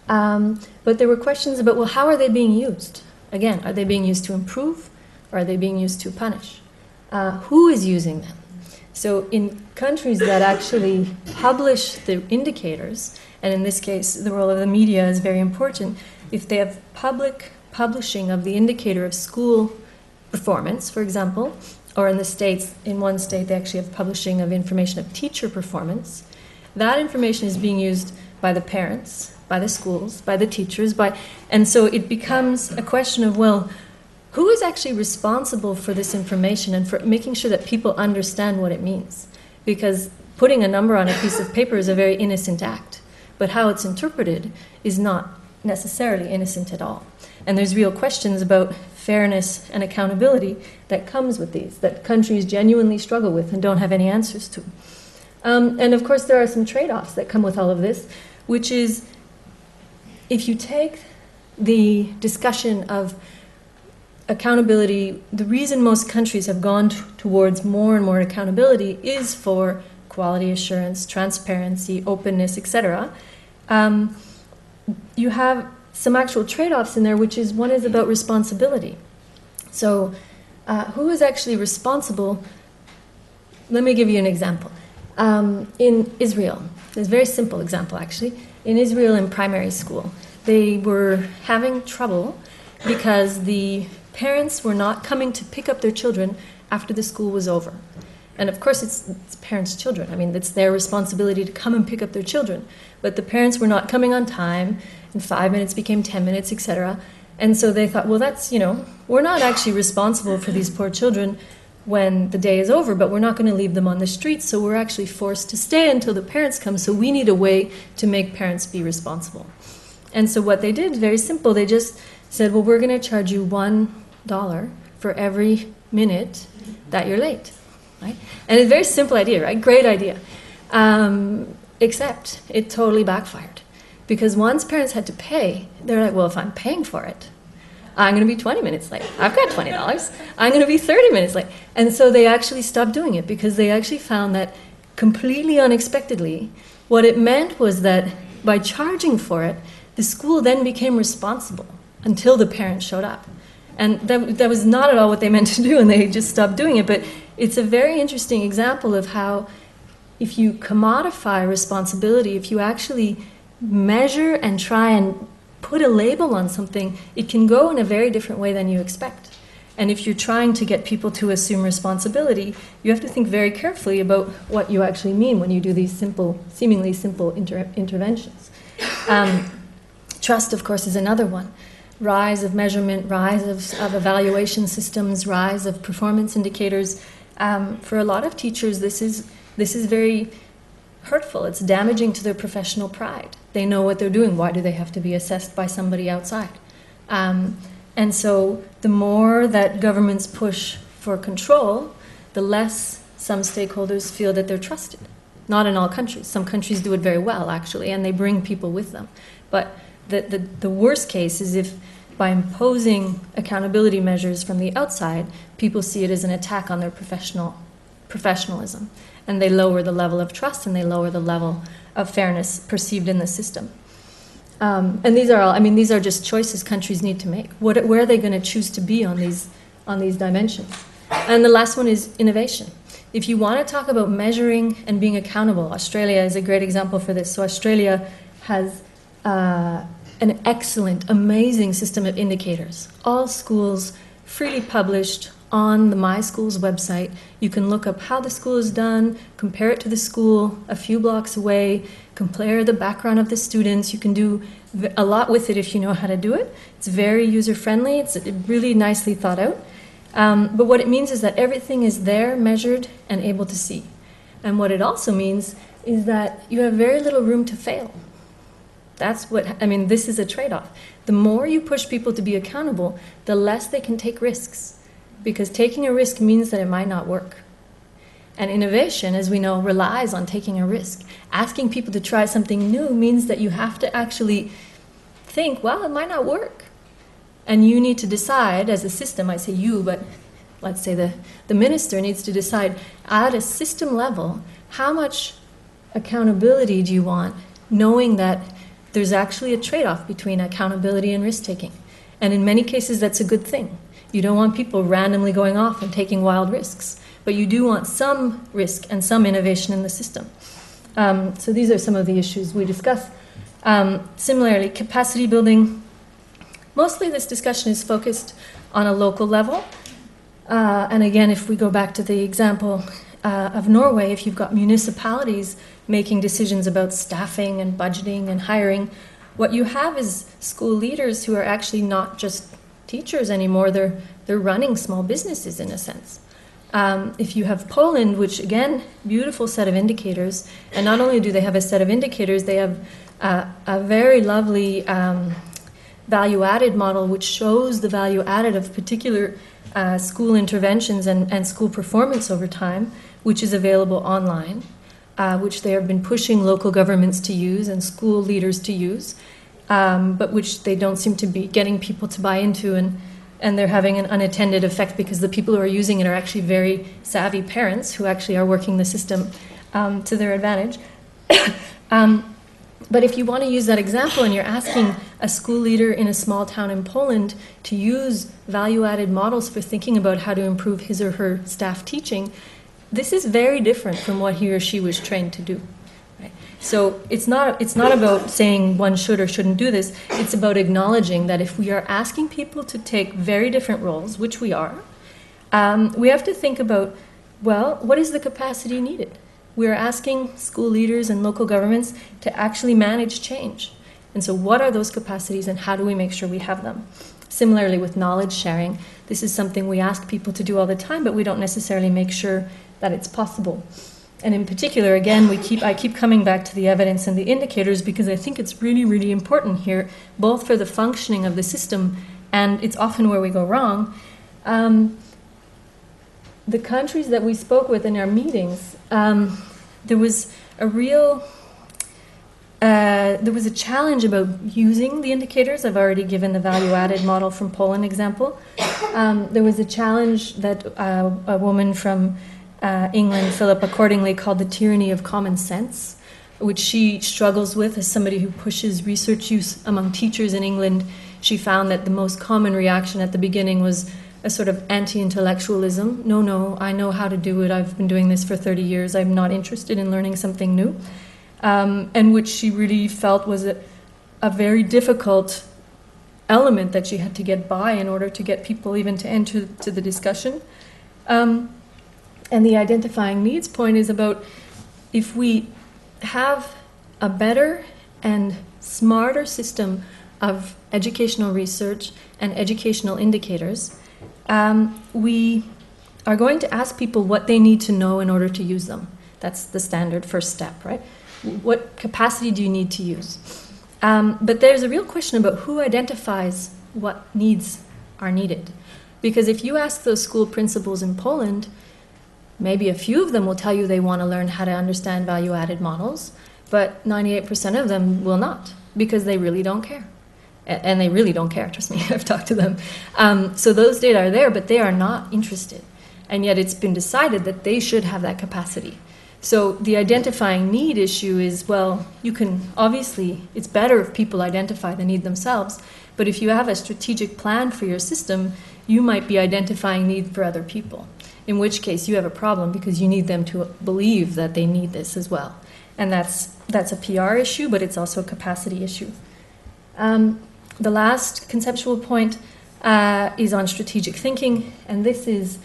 But there were questions about, well, how are they being used? Again, are they being used to improve, or are they being used to punish? Who is using them? So in countries that actually publish the indicators, and in this case, the role of the media is very important, if they have public publishing of the indicator of school performance, for example, or in the States, in one state, they actually have publishing of information of teacher performance, that information is being used by the parents, by the schools, by the teachers, and so it becomes a question of, well, who is actually responsible for this information and for making sure that people understand what it means? Because putting a number on a piece of paper is a very innocent act, but how it's interpreted is not necessarily innocent at all. And there's real questions about fairness and accountability that comes with these, that countries genuinely struggle with and don't have any answers to. And of course, there are some trade-offs that come with all of this, which is, if you take the discussion of accountability, the reason most countries have gone towards more and more accountability is for quality assurance, transparency, openness, etc. You have some actual trade-offs in there, which is, one is about responsibility. So who is actually responsible? Let me give you an example. In Israel, there's a very simple example actually. In Israel, in primary school, they were having trouble because the parents were not coming to pick up their children after the school was over. And of course, it's parents' children. I mean, it's their responsibility to come and pick up their children. But the parents were not coming on time, and 5 minutes became 10 minutes, etc. And so they thought, well, that's, we're not actually responsible for these poor children when the day is over, but we're not going to leave them on the streets, so we're actually forced to stay until the parents come, so we need a way to make parents be responsible. And so what they did, very simple, they just said, well, we're going to charge you $1 for every minute that you're late. Right? And it's a very simple idea, right? Great idea. Except it totally backfired. Because once parents had to pay, they're like, well, if I'm paying for it, I'm going to be 20 minutes late. I've got $20. I'm going to be 30 minutes late. And so they actually stopped doing it because they actually found that completely unexpectedly, what it meant was that by charging for it, the school then became responsible until the parents showed up. And that was not at all what they meant to do, and they just stopped doing it. But it's a very interesting example of how if you commodify responsibility, if you actually measure and try and put a label on something, it can go in a very different way than you expect. And if you're trying to get people to assume responsibility, you have to think very carefully about what you actually mean when you do these simple, seemingly simple interventions. Trust, of course, is another one. Rise of measurement, rise of evaluation systems, rise of performance indicators. For a lot of teachers, this is very hurtful. It's damaging to their professional pride. They know what they're doing. Why do they have to be assessed by somebody outside? And so the more that governments push for control, the less some stakeholders feel that they're trusted. Not in all countries. Some countries do it very well, actually, and they bring people with them. But the worst case is if by imposing accountability measures from the outside, people see it as an attack on their professionalism. And they lower the level of trust and they lower the level of fairness perceived in the system. And these are just choices countries need to make. Where are they going to choose to be on these dimensions? And the last one is innovation. If you want to talk about measuring and being accountable, Australia is a great example for this. So Australia has an excellent, amazing system of indicators. All schools freely published on the My Schools website. You can look up how the school is done, compare it to the school a few blocks away, compare the background of the students. You can do a lot with it if you know how to do it. It's very user-friendly. It's really nicely thought out. But what it means is that everything is there, measured, and able to see. And what it also means is that you have very little room to fail. This is a trade-off. The more you push people to be accountable, the less they can take risks. Because taking a risk means that it might not work. And innovation, as we know, relies on taking a risk. Asking people to try something new means that you have to actually think, well, it might not work. And you need to decide, as a system, I say you, but let's say the minister needs to decide at a system level, how much accountability do you want, knowing that there's actually a trade-off between accountability and risk-taking. And in many cases, that's a good thing. You don't want people randomly going off and taking wild risks, but you do want some risk and some innovation in the system. So these are some of the issues we discuss. Similarly, capacity building. Mostly this discussion is focused on a local level. And again, if we go back to the example of Norway, if you've got municipalities making decisions about staffing and budgeting and hiring, what you have is school leaders who are actually not just teachers anymore. They're running small businesses in a sense. If you have Poland, which again, beautiful set of indicators, and not only do they have a set of indicators, they have a very lovely value-added model which shows the value added of particular school interventions and school performance over time, which is available online, which they have been pushing local governments to use and school leaders to use, but which they don't seem to be getting people to buy into, and they're having an unattended effect because the people who are using it are actually very savvy parents who actually are working the system to their advantage. But if you want to use that example and you're asking a school leader in a small town in Poland to use value-added models for thinking about how to improve his or her staff teaching, this is very different from what he or she was trained to do. Right? So it's not about saying one should or shouldn't do this. It's about acknowledging that if we are asking people to take very different roles, which we are, we have to think about, well, what is the capacity needed? We're asking school leaders and local governments to actually manage change. And so what are those capacities and how do we make sure we have them? Similarly with knowledge sharing, this is something we ask people to do all the time, but we don't necessarily make sure that it's possible. And in particular, again, I keep coming back to the evidence and the indicators because I think it's really, really important here, both for the functioning of the system and it's often where we go wrong. The countries that we spoke with in our meetings, there was a challenge about using the indicators. I've already given the value-added model from Poland example. There was a challenge that a woman from England, Philippa Cordingley, called the tyranny of common sense, which she struggles with as somebody who pushes research use among teachers in England. She found that the most common reaction at the beginning was a sort of anti-intellectualism. No, I know how to do it. I've been doing this for 30 years. I'm not interested in learning something new. And which she really felt was a very difficult element that she had to get by in order to get people even to enter to the discussion. And the identifying needs point is about if we have a better and smarter system of educational research and educational indicators, we are going to ask people what they need to know in order to use them. That's the standard first step, right? What capacity do you need to use? But there's a real question about who identifies what needs are needed. Because if you ask those school principals in Poland, maybe a few of them will tell you they want to learn how to understand value-added models, but 98% of them will not, because they really don't care. And they really don't care, trust me, I've talked to them. So those data are there, but they are not interested. And yet it's been decided that they should have that capacity. So the identifying need issue is, well, you can, obviously, it's better if people identify the need themselves, but if you have a strategic plan for your system, you might be identifying need for other people, in which case you have a problem because you need them to believe that they need this as well. And that's a PR issue, but it's also a capacity issue. The last conceptual point is on strategic thinking, and this is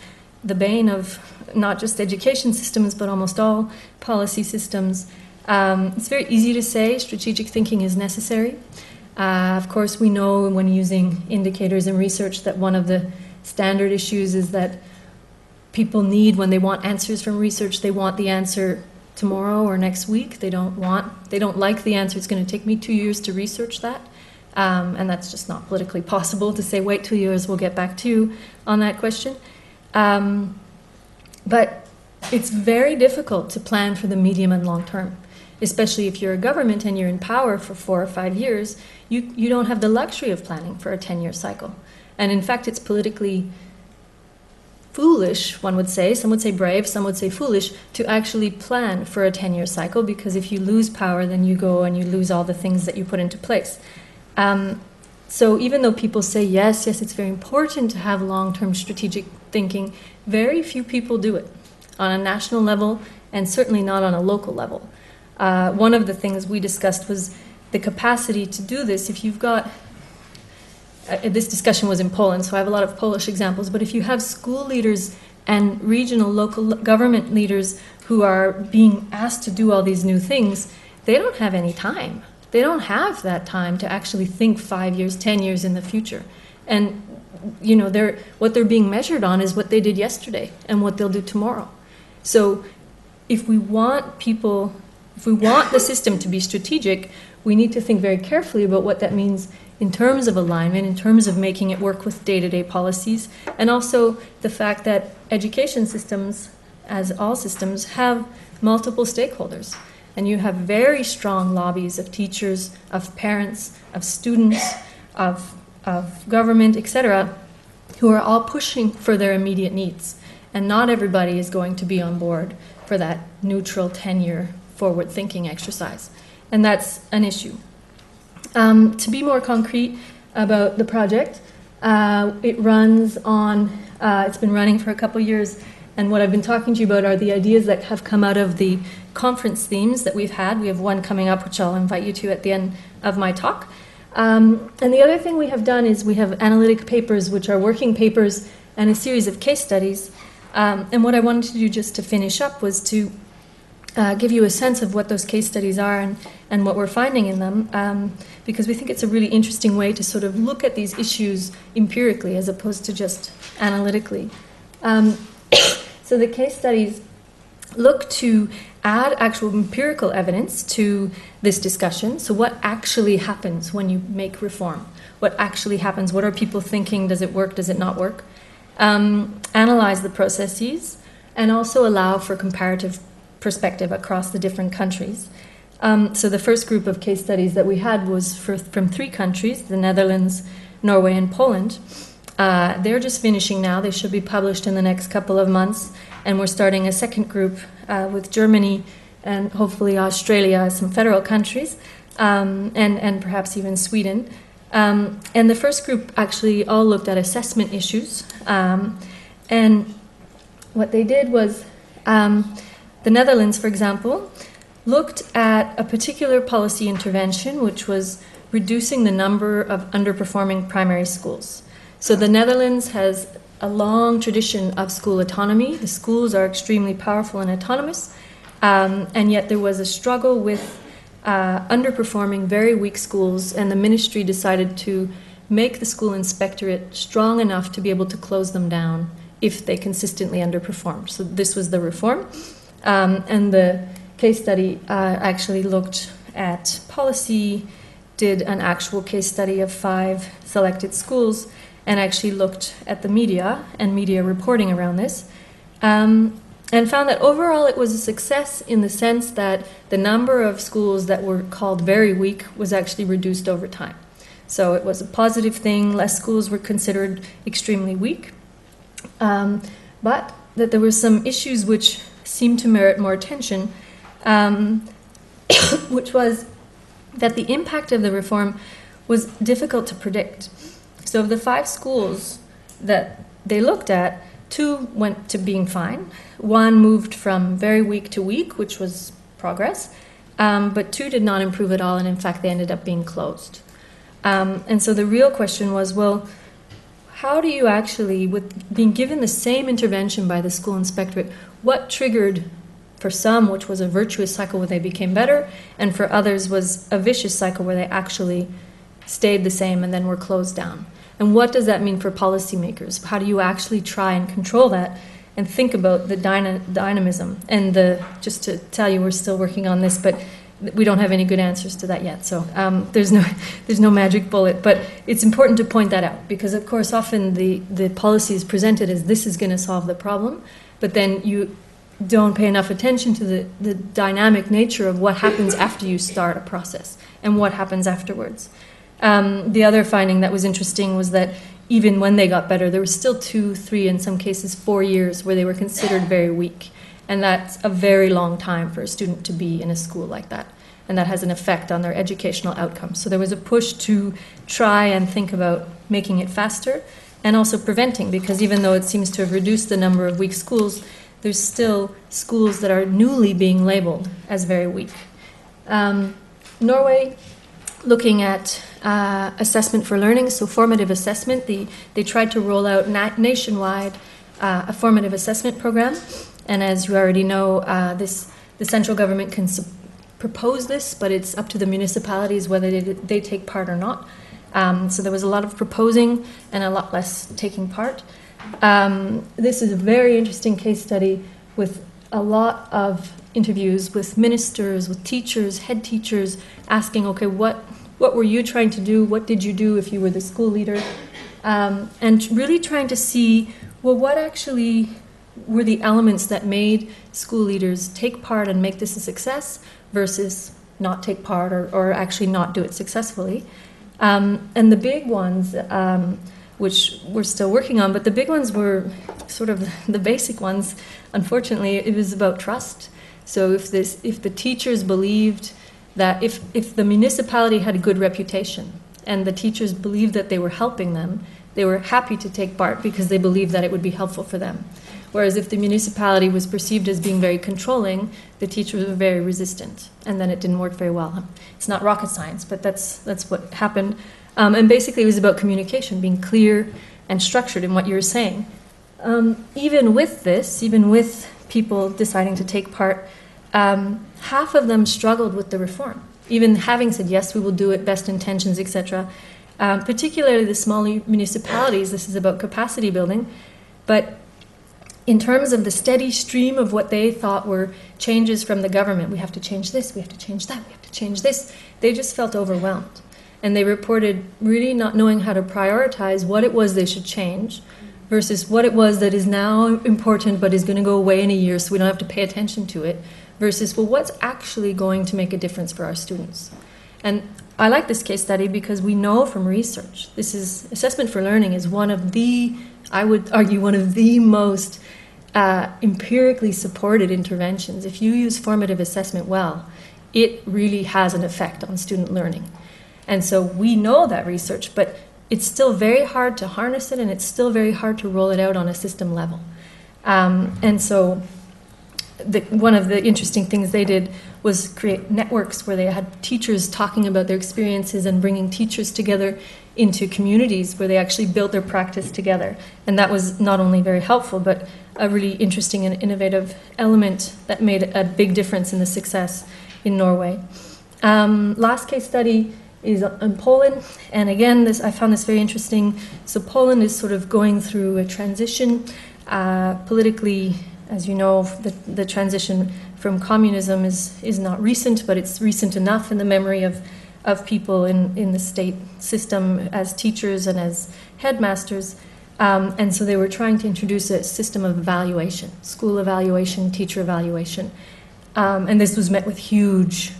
the bane of not just education systems, but almost all policy systems. It's very easy to say strategic thinking is necessary. Of course, we know when using indicators in research that one of the standard issues is that people need, when they want answers from research, they want the answer tomorrow or next week. They don't like the answer, it's going to take me 2 years to research that. And that's just not politically possible to say, wait 2 years, we'll get back to you on that question. But it's very difficult to plan for the medium and long term, especially if you're a government and you're in power for 4 or 5 years. You don't have the luxury of planning for a 10-year cycle. And in fact, it's politically foolish, one would say, some would say brave, some would say foolish, to actually plan for a 10-year cycle, because if you lose power, then you go and you lose all the things that you put into place. So even though people say, yes, it's very important to have long-term strategic thinking, very few people do it on a national level and certainly not on a local level. One of the things we discussed was the capacity to do this. If you've got, this discussion was in Poland, so I have a lot of Polish examples, but if you have school leaders and regional local government leaders who are being asked to do all these new things, they don't have any time. They don't have that time to actually think 5 years, 10 years in the future. And what they're being measured on is what they did yesterday and what they'll do tomorrow. So if we want the system to be strategic, we need to think very carefully about what that means in terms of alignment, in terms of making it work with day-to-day policies, and also the fact that education systems, as all systems, have multiple stakeholders. And you have very strong lobbies of teachers, of parents, of students, of government, etc., who are all pushing for their immediate needs. And not everybody is going to be on board for that neutral 10-year forward-thinking exercise. And that's an issue. To be more concrete about the project, it runs on, it's been running for a couple years And what I've been talking to you about are the ideas that have come out of the conference themes that we've had. We have one coming up, which I'll invite you to at the end of my talk. And the other thing we have done is we have analytic papers, which are working papers, and a series of case studies. And what I wanted to do just to finish up was to give you a sense of what those case studies are and what we're finding in them, because we think it's a really interesting way to sort of look at these issues empirically as opposed to just analytically. So the case studies look to add actual empirical evidence to this discussion. So what actually happens when you make reform? What actually happens? What are people thinking? Does it work? Does it not work? Analyze the processes and also allow for comparative perspective across the different countries. So the first group of case studies that we had was from 3 countries, the Netherlands, Norway, and Poland. They're just finishing now. They should be published in the next couple of months. And we're starting a second group with Germany and hopefully Australia, some federal countries, and perhaps even Sweden. And the first group actually all looked at assessment issues. And what they did was, the Netherlands, for example, looked at a particular policy intervention, which was reducing the number of underperforming primary schools. So the Netherlands has a long tradition of school autonomy. The schools are extremely powerful and autonomous, and yet there was a struggle with underperforming, very weak schools, and the ministry decided to make the school inspectorate strong enough to be able to close them down if they consistently underperformed. So this was the reform, and the case study actually looked at policy, did an actual case study of 5 selected schools, and actually looked at the media and media reporting around this, and found that overall it was a success in the sense that the number of schools that were called very weak was actually reduced over time. So it was a positive thing. Less schools were considered extremely weak, but that there were some issues which seemed to merit more attention, which was that the impact of the reform was difficult to predict. So of the 5 schools that they looked at, 2 went to being fine. 1 moved from very weak to weak, which was progress, but 2 did not improve at all, and in fact they ended up being closed. And so the real question was, well, how do you actually, with being given the same intervention by the school inspectorate, what triggered for some, which was a virtuous cycle where they became better, and for others was a vicious cycle where they actually stayed the same and then were closed down? And what does that mean for policymakers? How do you actually try and control that and think about the dynamism? And just to tell you, we're still working on this, but we don't have any good answers to that yet. So there's no magic bullet. But it's important to point that out because, of course, often the policy is presented as this is going to solve the problem, but then you don't pay enough attention to the dynamic nature of what happens after you start a process and what happens afterwards. The other finding that was interesting was that even when they got better, there was still 2, 3, in some cases 4 years where they were considered very weak. And that's a very long time for a student to be in a school like that. And that has an effect on their educational outcomes. So there was a push to try and think about making it faster and also preventing, because even though it seems to have reduced the number of weak schools, there's still schools that are newly being labeled as very weak. Norway, looking at assessment for learning, so formative assessment. They tried to roll out nationwide a formative assessment program. And as you already know, the central government can propose this, but it's up to the municipalities whether they take part or not. So there was a lot of proposing and a lot less taking part. This is a very interesting case study with a lot of interviews with ministers, with teachers, head teachers, asking, okay, what were you trying to do? What did you do if you were the school leader? And really trying to see, well, what actually were the elements that made school leaders take part and make this a success versus not take part or actually not do it successfully. And the big ones, which we're still working on, but the big ones were sort of the basic ones. Unfortunately, it was about trust. So if the teachers believed that if the municipality had a good reputation and the teachers believed that they were helping them, they were happy to take part because they believed that it would be helpful for them. Whereas if the municipality was perceived as being very controlling, the teachers were very resistant, and then it didn't work very well. It's not rocket science, but that's what happened. And basically it was about communication, being clear and structured in what you were saying. Even with this, even with people deciding to take part, half of them struggled with the reform. Even having said, yes, we will do it, best intentions, etc. Particularly the smaller municipalities, this is about capacity building. But in terms of the steady stream of what they thought were changes from the government, we have to change this, we have to change that, we have to change this, they just felt overwhelmed. And they reported really not knowing how to prioritize what it was they should change versus what it was that is now important but is going to go away in a year so we don't have to pay attention to it, versus, well, what's actually going to make a difference for our students? And I like this case study because we know from research, this is, assessment for learning is one of the, I would argue, one of the most empirically supported interventions. If you use formative assessment well, it really has an effect on student learning. And so we know that research, but it's still very hard to harness it, and it's still very hard to roll it out on a system level. And so one of the interesting things they did was create networks where they had teachers talking about their experiences and bringing teachers together into communities where they actually built their practice together. And that was not only very helpful, but a really interesting and innovative element that made a big difference in the success in Norway. Last case study is in Poland, and again, I found this very interesting. So Poland is sort of going through a transition politically. As you know, the transition from communism is not recent, but it's recent enough in the memory of people in the state system as teachers and as headmasters. And so they were trying to introduce a system of evaluation, school evaluation, teacher evaluation. And this was met with huge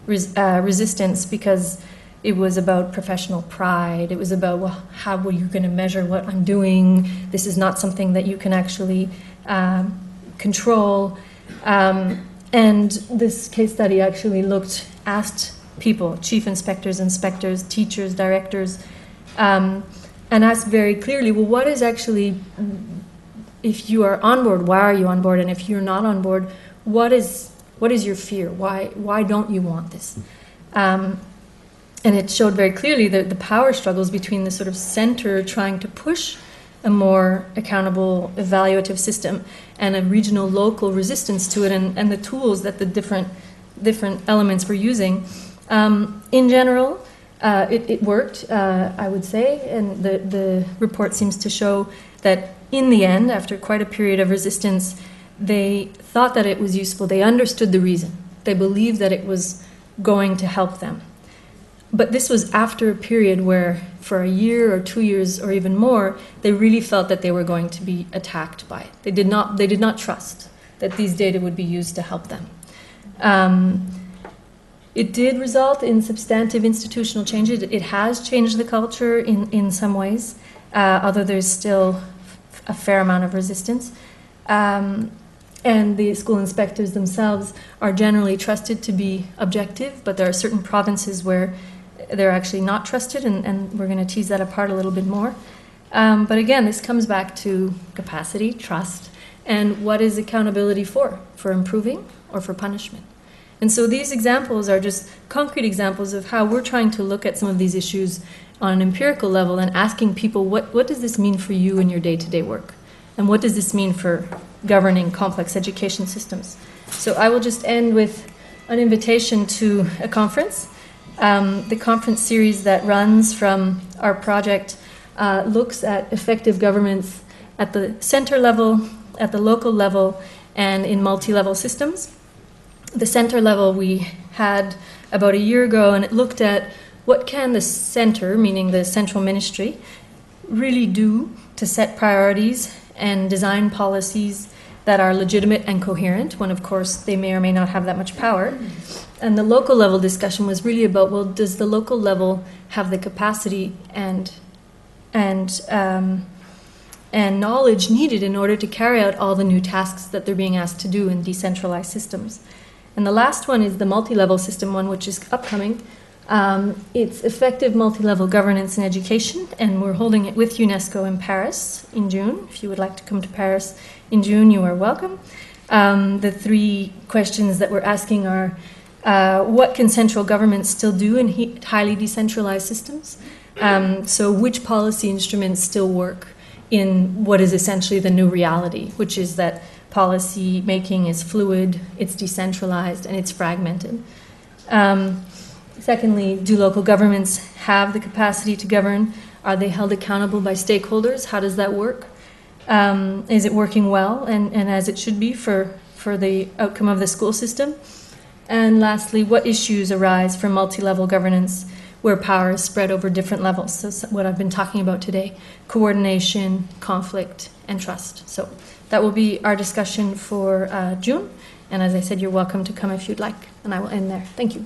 resistance because it was about professional pride. It was about, well, how are you going to measure what I'm doing? This is not something that you can actually control. And this case study actually asked people, chief inspectors, teachers, directors, and asked very clearly, well, what is actually, if you are on board, why are you on board? And if you're not on board, what is your fear? Why don't you want this? And it showed very clearly the power struggles between the sort of center trying to push a more accountable evaluative system and a regional local resistance to it, and the tools that the different elements were using. In general, it worked, I would say, and the report seems to show that in the end, after quite a period of resistance, they thought that it was useful. They understood the reason. They believed that it was going to help them. But this was after a period where, for a year or 2 years or even more, they really felt that they were going to be attacked by it. They did not trust that these data would be used to help them. It did result in substantive institutional changes. It has changed the culture in some ways, although there's still a fair amount of resistance. And the school inspectors themselves are generally trusted to be objective, but there are certain provinces where they're actually not trusted, and we're going to tease that apart a little bit more. But again, this comes back to capacity, trust, and what is accountability for improving or for punishment. And so these examples are just concrete examples of how we're trying to look at some of these issues on an empirical level and asking people, what does this mean for you in your day-to-day work? And what does this mean for governing complex education systems? So I will just end with an invitation to a conference. The conference series that runs from our project looks at effective governments at the center level, at the local level, and in multi-level systems. The center level we had about a year ago, and it looked at what can the center, meaning the central ministry, really do to set priorities and design policies that are legitimate and coherent, when of course they may or may not have that much power. And the local level discussion was really about, well, does the local level have the capacity and knowledge needed in order to carry out all the new tasks that they're being asked to do in decentralized systems? And the last one is the multi-level system one, which is upcoming. It's effective multi-level governance in education, and we're holding it with UNESCO in Paris in June. If you would like to come to Paris in June, you are welcome. The 3 questions that we're asking are, what can central governments still do in highly decentralized systems? So which policy instruments still work in what is essentially the new reality, which is that policy making is fluid, it's decentralized, and it's fragmented. Secondly, do local governments have the capacity to govern? Are they held accountable by stakeholders? How does that work? Is it working well and as it should be for the outcome of the school system? And lastly, what issues arise from multi-level governance where power is spread over different levels? So what I've been talking about today, coordination, conflict, and trust. So that will be our discussion for June. And as I said, you're welcome to come if you'd like. And I will end there. Thank you.